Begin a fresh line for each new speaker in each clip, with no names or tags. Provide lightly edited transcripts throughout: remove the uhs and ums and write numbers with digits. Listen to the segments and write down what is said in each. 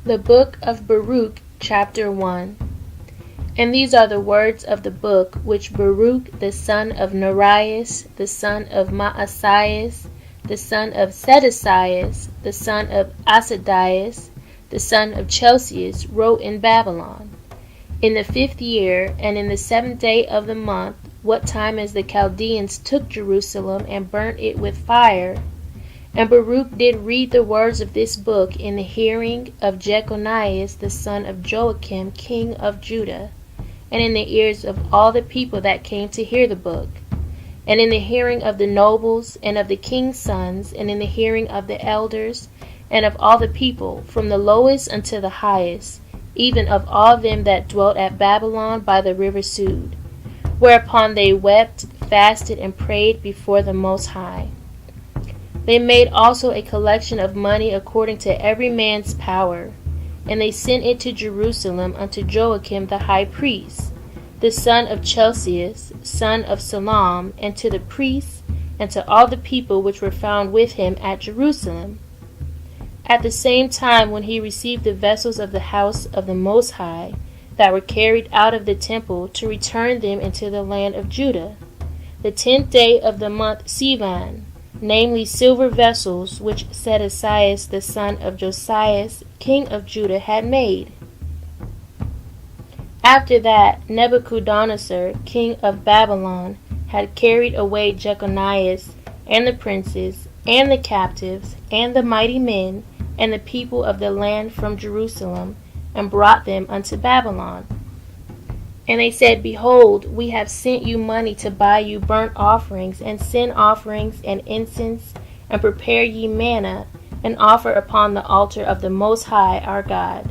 The Book of Baruch, Chapter 1. And these are the words of the book which Baruch the son of Neriah, the son of Maaseiah, the son of Sedeciah, the son of Asadiah, the son of Chelcias, wrote in Babylon, in the 5th year, and in the 7th day of the month, what time as the Chaldeans took Jerusalem and burnt it with fire. And Baruch did read the words of this book in the hearing of Jeconiah the son of Joachim king of Judah, and in the ears of all the people that came to hear the book, and in the hearing of the nobles, and of the king's sons, and in the hearing of the elders, and of all the people, from the lowest unto the highest, even of all them that dwelt at Babylon by the river Sud. Whereupon they wept, fasted, and prayed before the Most High. They made also a collection of money according to every man's power, and they sent it to Jerusalem unto Joachim the high priest, the son of Chelcias, son of Salom, and to the priests, and to all the people which were found with him at Jerusalem. At the same time when he received the vessels of the house of the Most High, that were carried out of the temple, to return them into the land of Judah, the 10th day of the month Sivan, namely silver vessels which Sedeciah the son of Josias king of Judah had made. After that, Nebuchadnezzar king of Babylon had carried away Jeconiah and the princes and the captives and the mighty men and the people of the land from Jerusalem, and brought them unto Babylon. And they said, Behold, we have sent you money to buy you burnt offerings, and sin offerings, and incense, and prepare ye manna, and offer upon the altar of the Most High our God.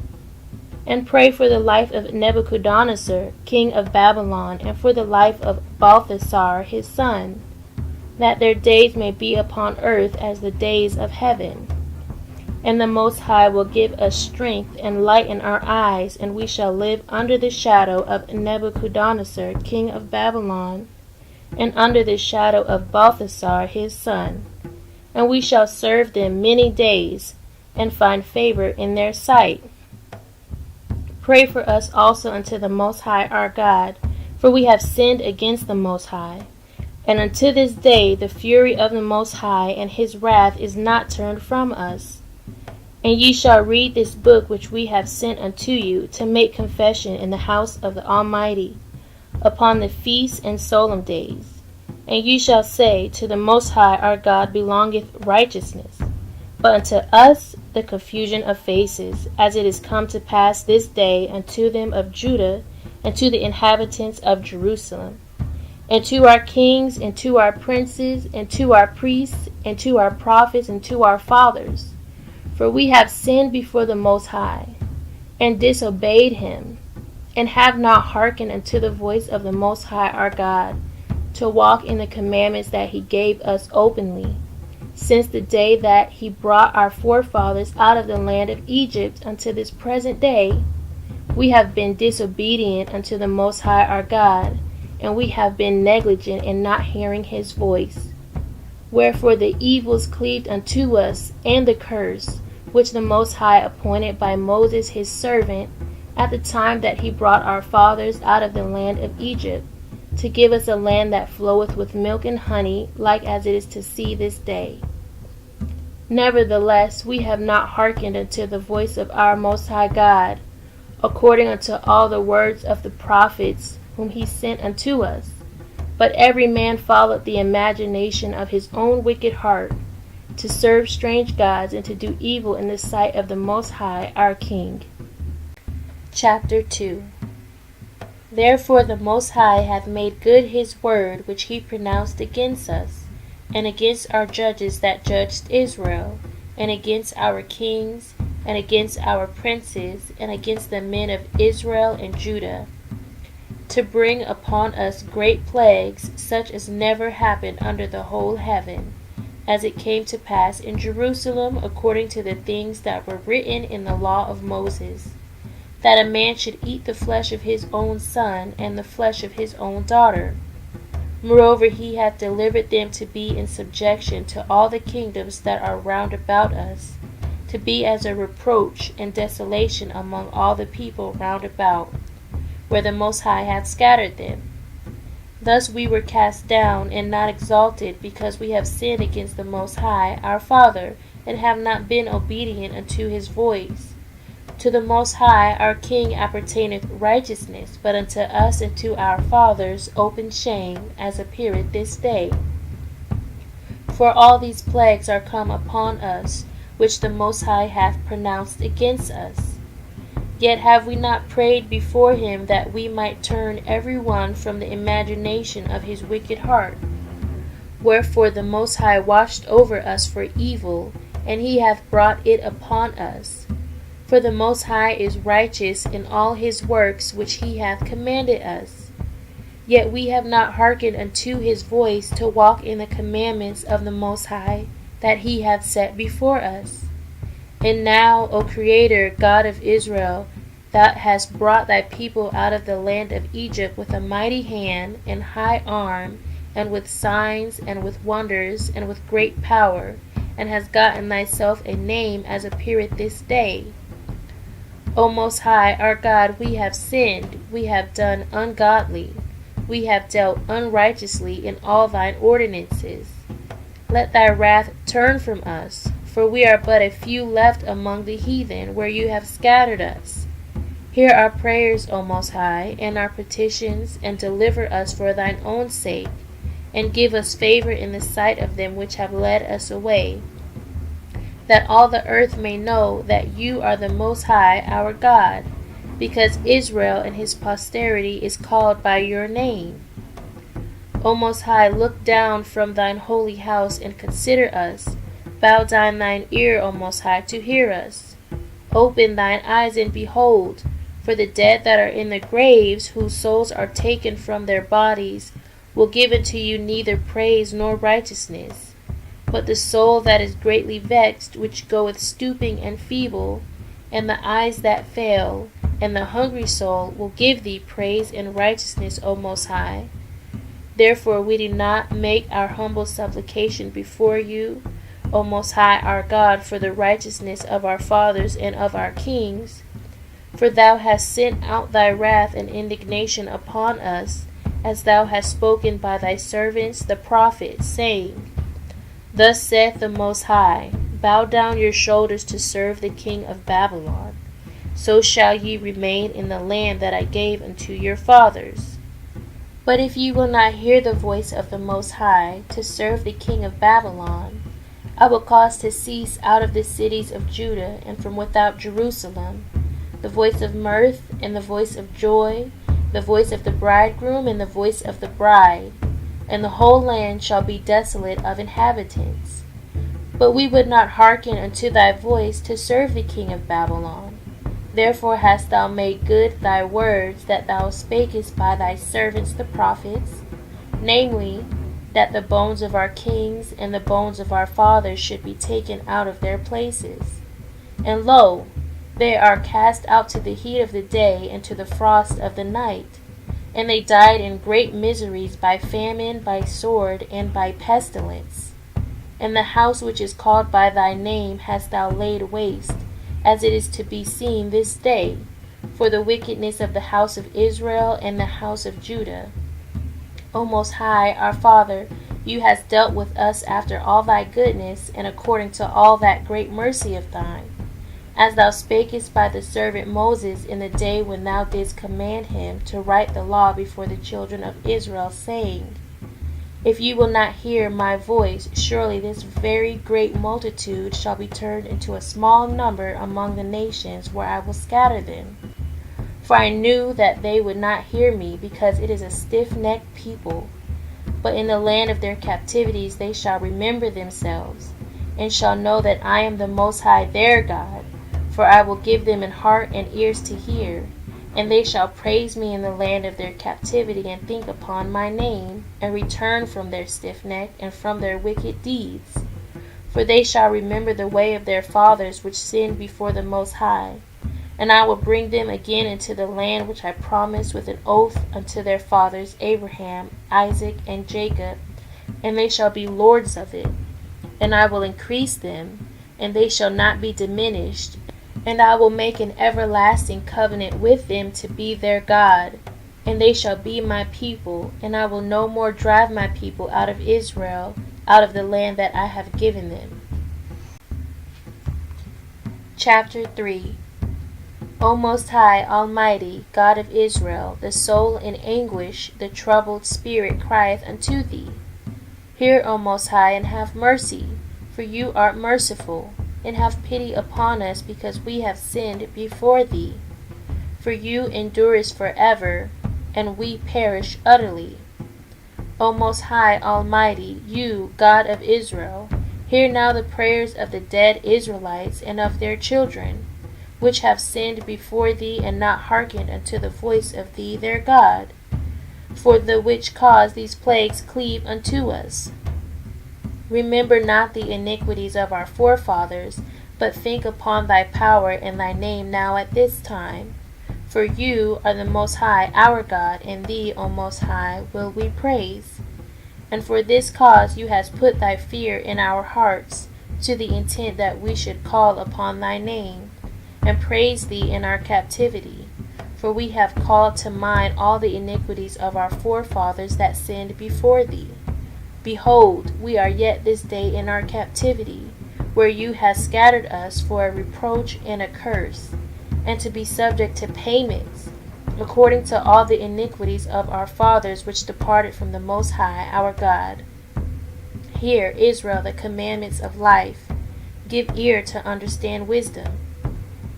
And pray for the life of Nebuchadnezzar, king of Babylon, and for the life of Balthasar his son, that their days may be upon earth as the days of heaven. And the Most High will give us strength and lighten our eyes, and we shall live under the shadow of Nebuchadnezzar, king of Babylon, and under the shadow of Balthasar his son. And we shall serve them many days, and find favor in their sight. Pray for us also unto the Most High our God, for we have sinned against the Most High. And unto this day the fury of the Most High and his wrath is not turned from us. And ye shall read this book which we have sent unto you, to make confession in the house of the Almighty, upon the feasts and solemn days. And ye shall say, To the Most High our God belongeth righteousness, but unto us the confusion of faces, as it is come to pass this day unto them of Judah, and to the inhabitants of Jerusalem, and to our kings, and to our princes, and to our priests, and to our prophets, and to our fathers. For we have sinned before the Most High, and disobeyed him, and have not hearkened unto the voice of the Most High our God, to walk in the commandments that he gave us openly, since the day that he brought our forefathers out of the land of Egypt unto this present day. We have been disobedient unto the Most High our God, and we have been negligent in not hearing his voice. Wherefore the evils cleaved unto us, and the curse, which the Most High appointed by Moses his servant, at the time that he brought our fathers out of the land of Egypt, to give us a land that floweth with milk and honey, like as it is to see this day. Nevertheless, we have not hearkened unto the voice of our Most High God, according unto all the words of the prophets whom he sent unto us, but every man followed the imagination of his own wicked heart, to serve strange gods, and to do evil in the sight of the Most High our King. Chapter 2. Therefore the Most High hath made good his word which he pronounced against us, and against our judges that judged Israel, and against our kings, and against our princes, and against the men of Israel and Judah, to bring upon us great plagues, such as never happened under the whole heaven, as it came to pass in Jerusalem according to the things that were written in the law of Moses, that a man should eat the flesh of his own son, and the flesh of his own daughter. Moreover, he hath delivered them to be in subjection to all the kingdoms that are round about us, to be as a reproach and desolation among all the people round about, where the Most High hath scattered them. Thus we were cast down and not exalted, because we have sinned against the Most High our Father, and have not been obedient unto his voice. To the Most High our King appertaineth righteousness, but unto us and to our fathers open shame, as appeareth this day. For all these plagues are come upon us, which the Most High hath pronounced against us. Yet have we not prayed before him that we might turn every one from the imagination of his wicked heart? Wherefore the Most High watched over us for evil, and he hath brought it upon us. For the Most High is righteous in all his works which he hath commanded us. Yet we have not hearkened unto his voice to walk in the commandments of the Most High that he hath set before us. And now, O Creator, God of Israel, thou hast brought thy people out of the land of Egypt with a mighty hand and high arm, and with signs, and with wonders, and with great power, and hast gotten thyself a name as appeareth this day. O Most High, our God, we have sinned, we have done ungodly, we have dealt unrighteously in all thine ordinances. Let thy wrath turn from us, for we are but a few left among the heathen, where you have scattered us. Hear our prayers, O Most High, and our petitions, and deliver us for thine own sake, and give us favor in the sight of them which have led us away, that all the earth may know that you are the Most High our God, because Israel and his posterity is called by your name. O Most High, look down from thine holy house and consider us. Bow down thine ear, O Most High, to hear us. Open thine eyes and behold, for the dead that are in the graves, whose souls are taken from their bodies, will give unto you neither praise nor righteousness. But the soul that is greatly vexed, which goeth stooping and feeble, and the eyes that fail, and the hungry soul will give thee praise and righteousness, O Most High. Therefore we do not make our humble supplication before you, O Most High our God, for the righteousness of our fathers and of our kings. For thou hast sent out thy wrath and indignation upon us, as thou hast spoken by thy servants the prophets, saying, Thus saith the Most High, Bow down your shoulders to serve the king of Babylon. So shall ye remain in the land that I gave unto your fathers. But if ye will not hear the voice of the Most High, to serve the king of Babylon, I will cause to cease out of the cities of Judah and from without Jerusalem the voice of mirth and the voice of joy, the voice of the bridegroom and the voice of the bride, and the whole land shall be desolate of inhabitants. But we would not hearken unto thy voice to serve the king of Babylon. Therefore hast thou made good thy words that thou spakest by thy servants the prophets, namely, that the bones of our kings and the bones of our fathers should be taken out of their places. And lo, they are cast out to the heat of the day and to the frost of the night. And they died in great miseries by famine, by sword, and by pestilence. And the house which is called by thy name hast thou laid waste, as it is to be seen this day, for the wickedness of the house of Israel and the house of Judah. O Most High, our Father, you hast dealt with us after all thy goodness, and according to all that great mercy of thine, as thou spakest by the servant Moses in the day when thou didst command him to write the law before the children of Israel, saying, If you will not hear my voice, surely this very great multitude shall be turned into a small number among the nations where I will scatter them. For I knew that they would not hear me, because it is a stiff-necked people. But in the land of their captivities they shall remember themselves, and shall know that I am the Most High their God. For I will give them an heart and ears to hear, and they shall praise me in the land of their captivity, and think upon my name, and return from their stiff neck and from their wicked deeds. For they shall remember the way of their fathers which sinned before the Most High. And I will bring them again into the land which I promised with an oath unto their fathers Abraham, Isaac, and Jacob, and they shall be lords of it. And I will increase them, and they shall not be diminished. And I will make an everlasting covenant with them to be their God, and they shall be my people, and I will no more drive my people out of Israel, out of the land that I have given them. Chapter 3. O Most High, Almighty, God of Israel, the soul in anguish, the troubled spirit crieth unto thee. Hear, O Most High, and have mercy, for you art merciful, and have pity upon us, because we have sinned before thee. For you endurest forever, and we perish utterly. O Most High, Almighty, you, God of Israel, hear now the prayers of the dead Israelites and of their children, which have sinned before thee, and not hearkened unto the voice of thee their God, for the which cause these plagues cleave unto us. Remember not the iniquities of our forefathers, but think upon thy power and thy name now at this time. For you are the Most High our God, and thee, O Most High, will we praise. And for this cause you hast put thy fear in our hearts, to the intent that we should call upon thy name, and praise thee in our captivity. For we have called to mind all the iniquities of our forefathers that sinned before thee. Behold, we are yet this day in our captivity, where you hast scattered us for a reproach and a curse, and to be subject to payments, according to all the iniquities of our fathers which departed from the Most High our God. Hear, Israel, the commandments of life. Give ear to understand wisdom.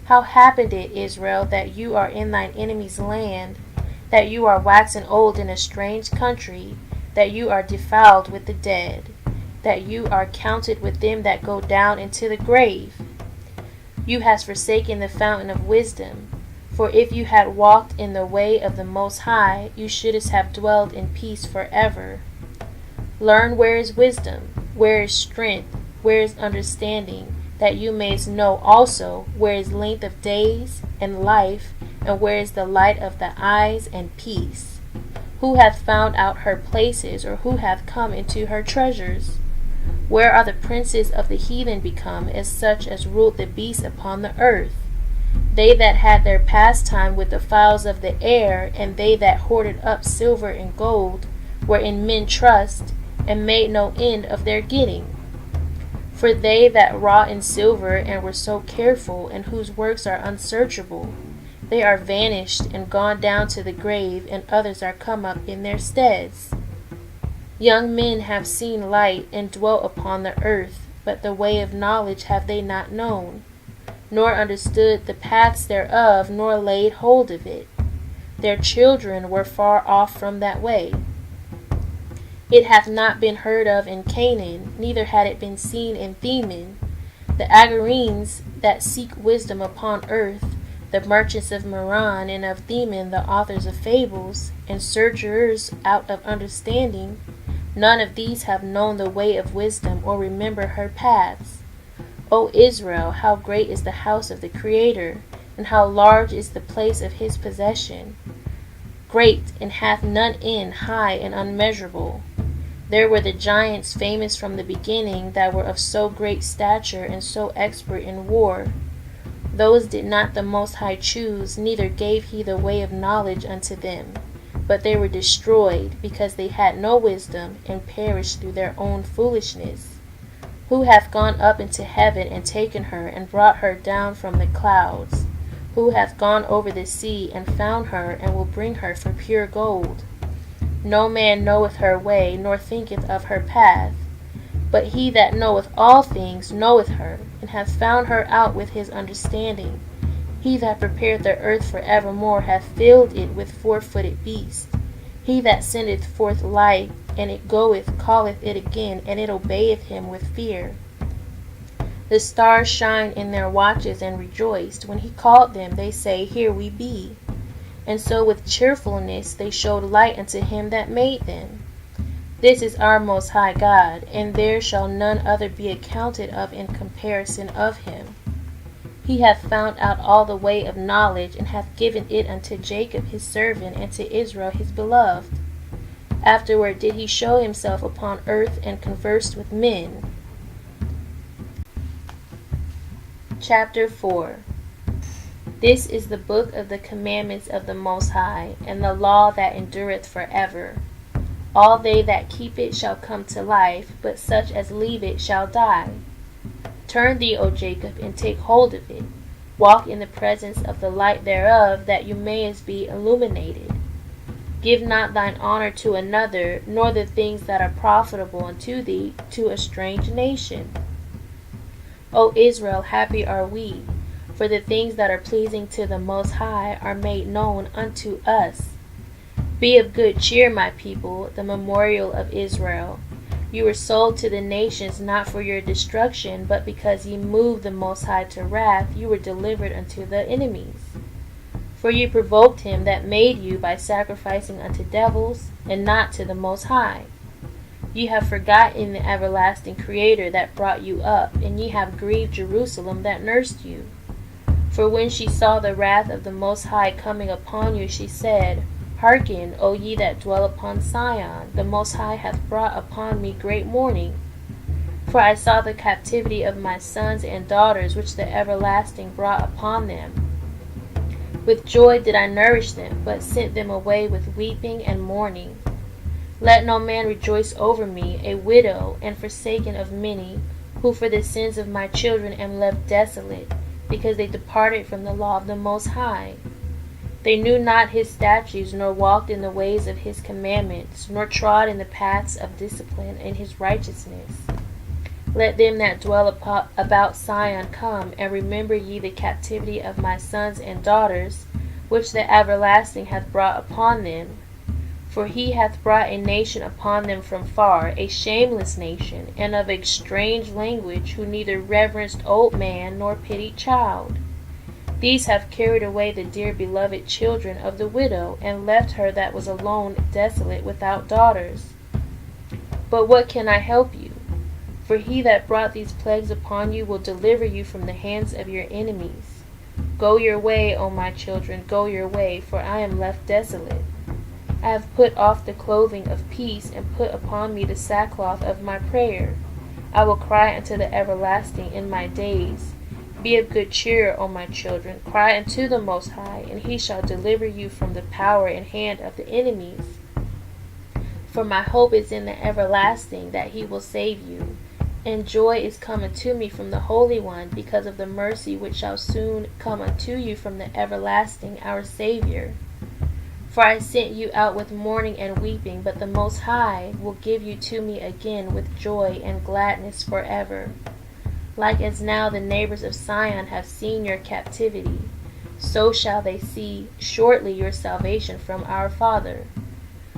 How happened it, Israel, that you are in thine enemy's land, that you are waxen old in a strange country, that you are defiled with the dead, that you are counted with them that go down into the grave? You hast forsaken the fountain of wisdom. For if you had walked in the way of the Most High, you shouldst have dwelled in peace forever. Learn where is wisdom, where is strength, where is understanding, that you mayst know also where is length of days and life, and where is the light of the eyes and peace. Who hath found out her places, or who hath come into her treasures? Where are the princes of the heathen become, as such as ruled the beasts upon the earth? They that had their pastime with the fowls of the air, and they that hoarded up silver and gold, wherein men trust, and made no end of their getting. For they that wrought in silver, and were so careful, and whose works are unsearchable, they are vanished and gone down to the grave, and others are come up in their steads. Young men have seen light, and dwelt upon the earth, but the way of knowledge have they not known, nor understood the paths thereof, nor laid hold of it. Their children were far off from that way. It hath not been heard of in Canaan, neither had it been seen in Theman. The Agarenes that seek wisdom upon earth, the merchants of Meron and of Theman, the authors of fables, and searchers out of understanding, none of these have known the way of wisdom, or remember her paths. O Israel, how great is the house of the Creator, and how large is the place of his possession! Great, and hath none end, high and unmeasurable. There were the giants famous from the beginning, that were of so great stature and so expert in war. Those did not the Most High choose, neither gave he the way of knowledge unto them. But they were destroyed, because they had no wisdom, and perished through their own foolishness. Who hath gone up into heaven, and taken her, and brought her down from the clouds? Who hath gone over the sea, and found her, and will bring her for pure gold? No man knoweth her way, nor thinketh of her path. But he that knoweth all things knoweth her, and hath found her out with his understanding. He that prepared the earth for evermore hath filled it with four-footed beasts. He that sendeth forth light, and it goeth, calleth it again, and it obeyeth him with fear. The stars shine in their watches, and rejoiced. When he called them, they say, Here we be. And so with cheerfulness they showed light unto him that made them. This is our Most High God, and there shall none other be accounted of in comparison of him. He hath found out all the way of knowledge, and hath given it unto Jacob his servant, and to Israel his beloved. Afterward did he show himself upon earth, and conversed with men. Chapter 4. This is the book of the commandments of the Most High, and the law that endureth forever. All they that keep it shall come to life, but such as leave it shall die. Turn thee, O Jacob, and take hold of it. Walk in the presence of the light thereof, that you mayest be illuminated. Give not thine honor to another, nor the things that are profitable unto thee, to a strange nation. O Israel, happy are we, for the things that are pleasing to the Most High are made known unto us. Be of good cheer, my people, the memorial of Israel. You were sold to the nations not for your destruction, but because ye moved the Most High to wrath, you were delivered unto the enemies. For you provoked him that made you by sacrificing unto devils, and not to the Most High. Ye have forgotten the everlasting Creator that brought you up, and ye have grieved Jerusalem that nursed you. For when she saw the wrath of the Most High coming upon you, she said, Hearken, O ye that dwell upon Sion, the Most High hath brought upon me great mourning. For I saw the captivity of my sons and daughters, which the everlasting brought upon them. With joy did I nourish them, but sent them away with weeping and mourning. Let no man rejoice over me, a widow, and forsaken of many, who for the sins of my children am left desolate, because they departed from the law of the Most High. They knew not his statutes, nor walked in the ways of his commandments, nor trod in the paths of discipline and his righteousness. Let them that dwell about Sion come, and remember ye the captivity of my sons and daughters, which the everlasting hath brought upon them. For he hath brought a nation upon them from far, a shameless nation, and of a strange language, who neither reverenced old man nor pitied child. These have carried away the dear beloved children of the widow, and left her that was alone desolate without daughters. But what can I help you? For he that brought these plagues upon you will deliver you from the hands of your enemies. Go your way, O my children, go your way, for I am left desolate. I have put off the clothing of peace, and put upon me the sackcloth of my prayer. I will cry unto the everlasting in my days. Be of good cheer, O my children, cry unto the Most High, and he shall deliver you from the power and hand of the enemies. For my hope is in the everlasting, that he will save you. And joy is come unto me from the Holy One, because of the mercy which shall soon come unto you from the everlasting, our Savior. For I sent you out with mourning and weeping, but the Most High will give you to me again with joy and gladness forever. Like as now the neighbors of Sion have seen your captivity, so shall they see shortly your salvation from our Father,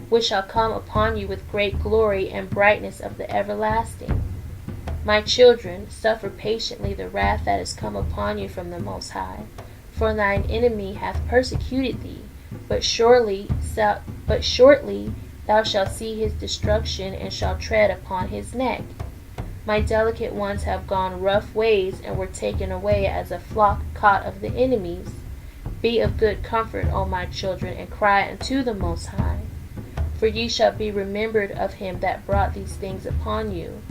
which shall come upon you with great glory and brightness of the everlasting. My children, suffer patiently the wrath that is come upon you from the Most High. For thine enemy hath persecuted thee, but shortly thou shalt see his destruction, and shalt tread upon his neck. My delicate ones have gone rough ways, and were taken away as a flock caught of the enemies. Be of good comfort, O my children, and cry unto the Most High. For ye shall be remembered of him that brought these things upon you.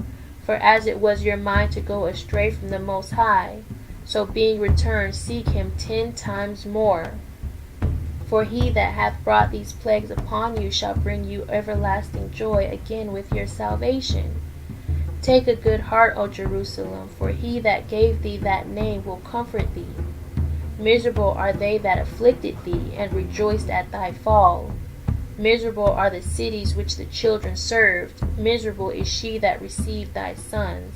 For as it was your mind to go astray from the Most High, so being returned seek him 10 times more. For he that hath brought these plagues upon you shall bring you everlasting joy again with your salvation. Take a good heart, O Jerusalem, for he that gave thee that name will comfort thee. Miserable are they that afflicted thee, and rejoiced at thy fall. Miserable are the cities which the children served. Miserable is she that received thy sons.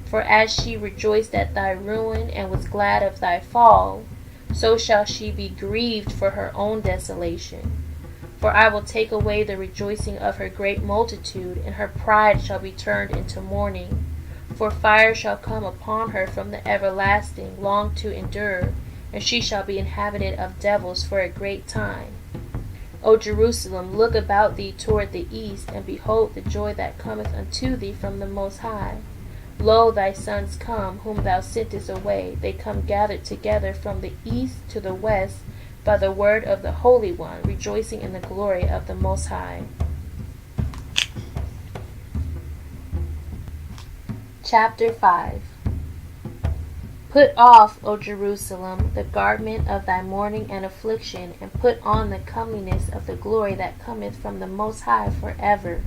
For as she rejoiced at thy ruin, and was glad of thy fall, so shall she be grieved for her own desolation. For I will take away the rejoicing of her great multitude, and her pride shall be turned into mourning. For fire shall come upon her from the everlasting, long to endure, and she shall be inhabited of devils for a great time. O Jerusalem, look about thee toward the east, and behold the joy that cometh unto thee from the Most High. Lo, thy sons come, whom thou sentest away. They come gathered together from the east to the west, by the word of the Holy One, rejoicing in the glory of the Most High. Chapter 5. Put off, O Jerusalem, the garment of thy mourning and affliction, and put on the comeliness of the glory that cometh from the Most High forever.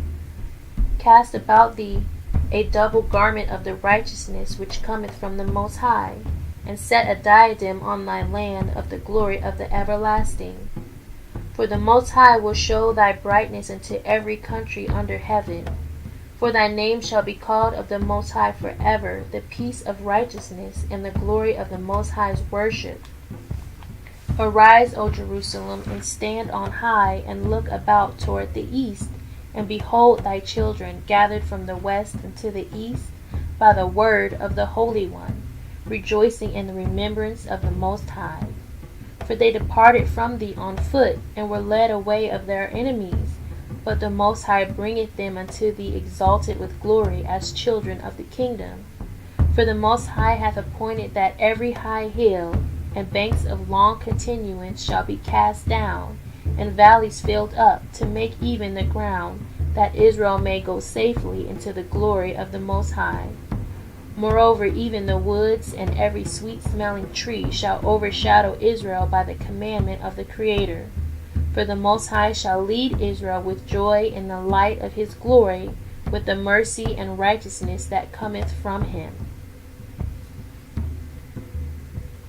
Cast about thee a double garment of the righteousness which cometh from the Most High, and set a diadem on thy land of the glory of the everlasting. For the Most High will show thy brightness into every country under heaven. For thy name shall be called of the Most High forever, the peace of righteousness, and the glory of the Most High's worship. Arise, O Jerusalem, and stand on high, and look about toward the east, and behold thy children gathered from the west and to the east by the word of the Holy One, rejoicing in the remembrance of the Most High. For they departed from thee on foot, and were led away of their enemies. But the Most High bringeth them unto thee exalted with glory as children of the kingdom. For the Most High hath appointed that every high hill and banks of long continuance shall be cast down, and valleys filled up, to make even the ground, that Israel may go safely into the glory of the Most High. Moreover, even the woods and every sweet-smelling tree shall overshadow Israel by the commandment of the Creator. For the Most High shall lead Israel with joy in the light of his glory, with the mercy and righteousness that cometh from him.